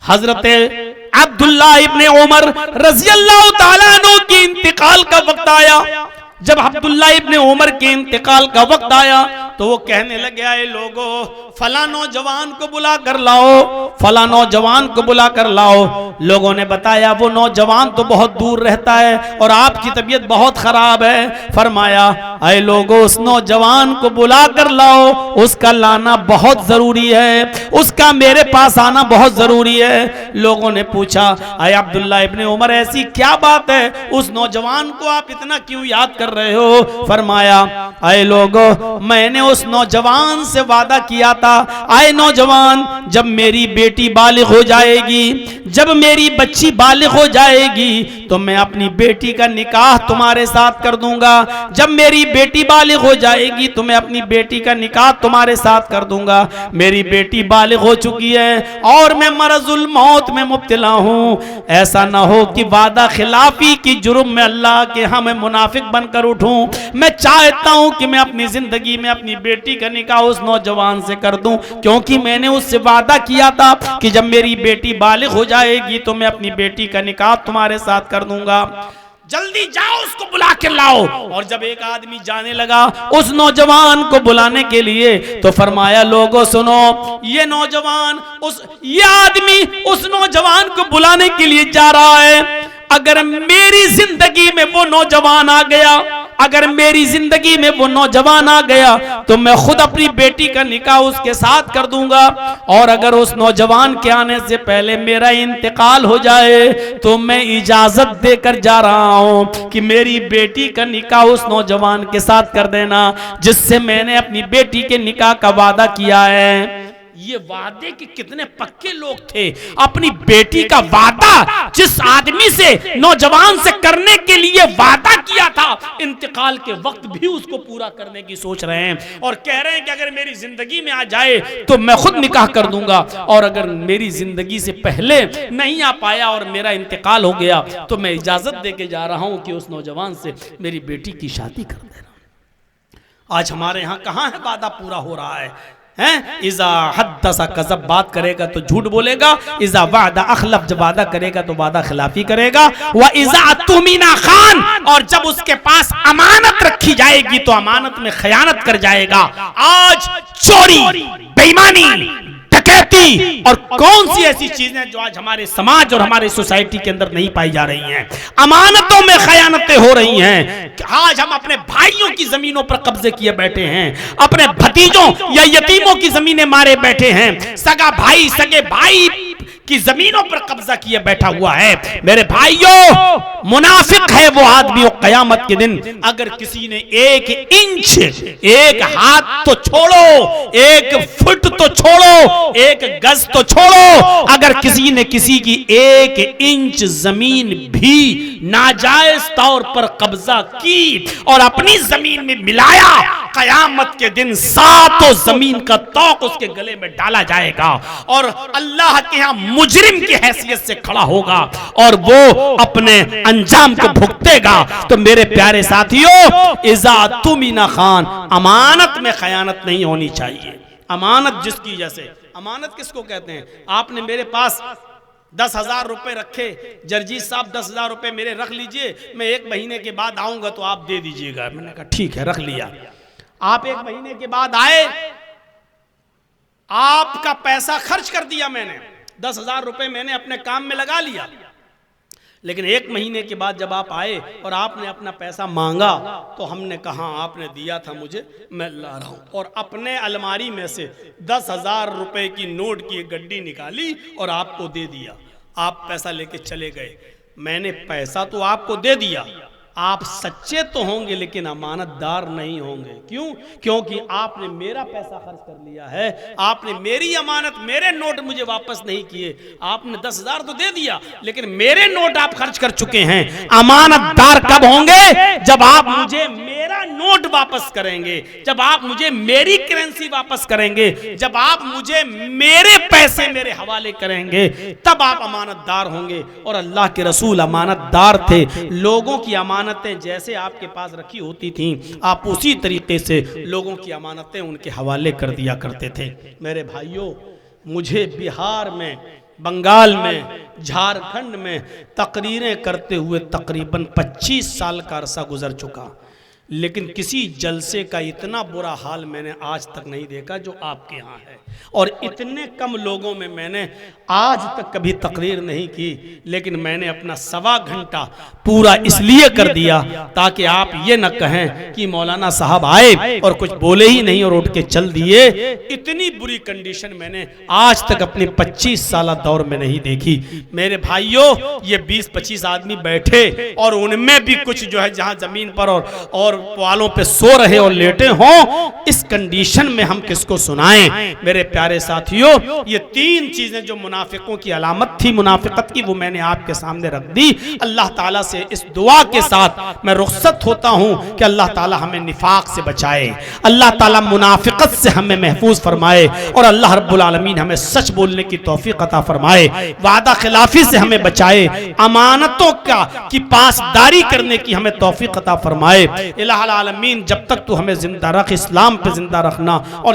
हजरत अब्दुल्ला इब्ने उमर रज़ी अल्लाह ताला अन्हु के इंतकाल का वक्त आया। जब अब्दुल्ला इब्ने उमर के इंतकाल का वक्त आया तो वो कहने लगे, आए लोगों, फला नौजवान को बुला कर लाओ, फला नौजवान को बुला कर लाओ। लोगों ने बताया वो नौजवान तो बहुत दूर रहता है और आपकी तबीयत बहुत खराब है। फरमाया, आए लोगों, उस नौजवान को बुला कर लाओ, उसका लाना बहुत जरूरी है, उसका मेरे पास आना बहुत जरूरी है। लोगों ने पूछा, आए अब्दुल्ला इब्ने उमर, ऐसी क्या बात है, उस नौजवान को आप इतना क्यों याद कर रहे हो? फरमाया, आए लोगों, मैंने उस नौजवान से वादा किया था, आए नौजवान, जब मेरी बेटी बालिग हो जाएगी, जब मेरी बच्ची बालिग हो जाएगी तो मैं अपनी बेटी का निकाह तुम्हारे साथ कर दूंगा। जब मेरी बेटी बालिग हो जाएगी तो मैं अपनी बेटी का निकाह तुम्हारे साथ कर दूंगा। मेरी बेटी बालिग हो चुकी है और मैं मरजुल मौत में मुब्तला हूँ। ऐसा ना हो कि वादा खिलाफी की जुर्म में अल्लाह के यहाँ मैं मुनाफिक बनकर उठूं। मैं चाहता हूँ कि मैं अपनी जिंदगी में अपनी बेटी का निकाह उस नौजवान से कर दूं, क्योंकि मैंने उससे वादा किया था कि जब मेरी बेटी बालिग हो जाएगी तो मैं अपनी बेटी का निकाह तुम्हारे साथ कर दूंगा। जल्दी जाओ, उसको बुला के लाओ। और जब एक आदमी जाने लगा उस नौजवान को बुलाने के लिए तो फरमाया, लोगों सुनो, ये नौजवान ये आदमी उस नौजवान को बुलाने के लिए जा रहा है। अगर मेरी जिंदगी में वो नौजवान आ गया, अगर मेरी जिंदगी में वो नौजवान आ गया तो मैं खुद अपनी बेटी का निकाह उसके साथ कर दूंगा। और अगर उस नौजवान के आने से पहले मेरा इंतकाल हो जाए तो मैं इजाजत देकर जा रहा हूं कि मेरी बेटी का निकाह उस नौजवान के साथ कर देना जिससे मैंने अपनी बेटी के निकाह का वादा किया है। ये वादे के कितने पक्के लोग थे। अपनी बेटी का वादा जिस आदमी से, नौजवान से करने के लिए वादा किया था, इंतकाल के वक्त भी उसको पूरा करने की सोच रहे हैं और कह रहे हैं कि अगर मेरी जिंदगी में आ जाए तो मैं खुद निकाह कर दूंगा, और अगर मेरी जिंदगी से पहले नहीं आ पाया और मेरा इंतकाल हो गया तो मैं इजाजत दे के जा रहा हूं कि उस नौजवान से मेरी बेटी की शादी कर देना। आज हमारे यहाँ कहाँ है वादा पूरा हो रहा है? इज़ा हद्दसा कज़ब, बात करेगा तो झूठ बोलेगा। इज़ा वादा अखलफ, जब वादा करेगा तो वादा खिलाफी करेगा। व इज़ा तुमिना खान, और जब उसके पास अमानत रखी जाएगी तो अमानत में खयानत कर जाएगा। आज चोरी, बेईमानी, डकैती और कौन सी ऐसी चीजें जो आज हमारे समाज और हमारे सोसाइटी के अंदर नहीं पाई जा रही हैं? अमानतों में खयानतें हो रही हैं। आज हम अपने भाइयों की जमीनों पर कब्जे किए बैठे हैं, अपने भतीजों या यतीमों की जमीनें मारे बैठे हैं, सगा भाई सगे भाई की जमीनों पर कब्जा किए बैठा हुआ है। मेरे भाइयों, मुनाफिक है वो आदमी क़यामत के दिन अगर किसी ने 1 इंच, 1 हाथ तो छोड़ो, 1 फुट तो छोड़ो, 1 गज तो छोड़ो, अगर किसी ने किसी की 1 इंच जमीन भी नाजायज तौर पर कब्जा की और अपनी जमीन में मिलाया, क़यामत के दिन 7 जमीन का तौक उसके गले में डाला जाएगा और अल्लाह के यहाँ मुजरिम की हैसियत से खड़ा होगा और वो अपने अंजाम को भुगतेगा। तो मेरे प्यारे साथियों, इज़ा तुमिना खान, अमानत में खयानत नहीं होनी चाहिए। अमानत जिसकी, जैसे अमानत किसको कहते हैं? आपने मेरे पास 10,000 रुपए रखे, जर्जीत साहब 10,000 रुपए मेरे रख लीजिए, मैं 1 महीने के बाद आऊंगा तो आप दे दीजिएगा। मैंने कहा ठीक है, रख लिया। आप 1 महीने के बाद आए, आपका पैसा खर्च कर दिया मैंने, 10,000 रुपए मैंने अपने काम में लगा लिया, लेकिन 1 महीने के बाद जब आप आए और आपने अपना पैसा मांगा तो हमने कहा आपने दिया था मुझे, मैं ला रहा हूं, और अपने अलमारी में से 10,000 रुपए की नोट की एक गड्डी निकाली और आपको दे दिया। आप पैसा लेके चले गए, मैंने पैसा तो आपको दे दिया, आप सच्चे तो होंगे लेकिन अमानतदार नहीं होंगे। क्यों? क्योंकि आपने मेरा पैसा खर्च कर लिया है, आपने मेरी अमानत, मेरे नोट मुझे वापस नहीं किए। आपने 10,000 तो दे दिया लेकिन मेरे नोट आप खर्च कर चुके हैं। अमानतदार कब होंगे? जब आप मुझे मेरा नोट वापस करेंगे, जब आप मुझे मेरी करेंसी वापस करेंगे, जब आप मुझे मेरे पैसे मेरे हवाले करेंगे, तब आप अमानतदार होंगे। और अल्लाह के रसूल अमानतदार थे। लोगों की अमानतें जैसे आपके पास रखी होती थीं, आप उसी तरीके से लोगों की अमानतें उनके हवाले कर दिया करते थे। मेरे भाइयों, मुझे बिहार में बंगाल में, झारखंड में तकरीरें करते हुए तकरीबन 25 साल का अरसा गुजर चुका, लेकिन किसी जलसे का इतना बुरा हाल मैंने आज तक नहीं देखा जो आपके यहाँ है। और इतने कम लोगों में मैंने आज तक कभी तकरीर नहीं की, लेकिन मैंने अपना 1.25 घंटा पूरा इसलिए कर दिया ताकि आप ये न कहें कि मौलाना साहब आए और कुछ बोले ही नहीं और उठ के चल दिए। इतनी बुरी कंडीशन मैंने आज तक अपने 25 साल दौर में नहीं देखी। मेरे भाइयों, ये 20-25 आदमी बैठे और उनमें भी कुछ जो है जहां जमीन पर और वालों पे सो रहे और लेटे हों, इस कंडीशन में हम किसको सुनाएं? मेरे प्यारे साथियों, ये 3 चीजें जो मुनाफिकों की अलामत थी मुनाफिकत की, वो मैंने आपके सामने रख दी। अल्लाह ताला से इस दुआ के साथ मैं रुखसत होता हूं कि अल्लाह ताला हमें निफाक से बचाए, अल्लाह ताला मुनाफिकत से हमें महफूज फरमाए और अल्लाह रब्बुल आलमीन हमें सच बोलने की तौफीक अता फरमाए, वादा खिलाफी से हमें बचाए, अमानतों की पासदारी करने की हमें तौफीक अता फरमाए। इलाहुल आलमीन, जब तक तू हमें जिंदा रख, इस्लाम पे जिंदा रखना, और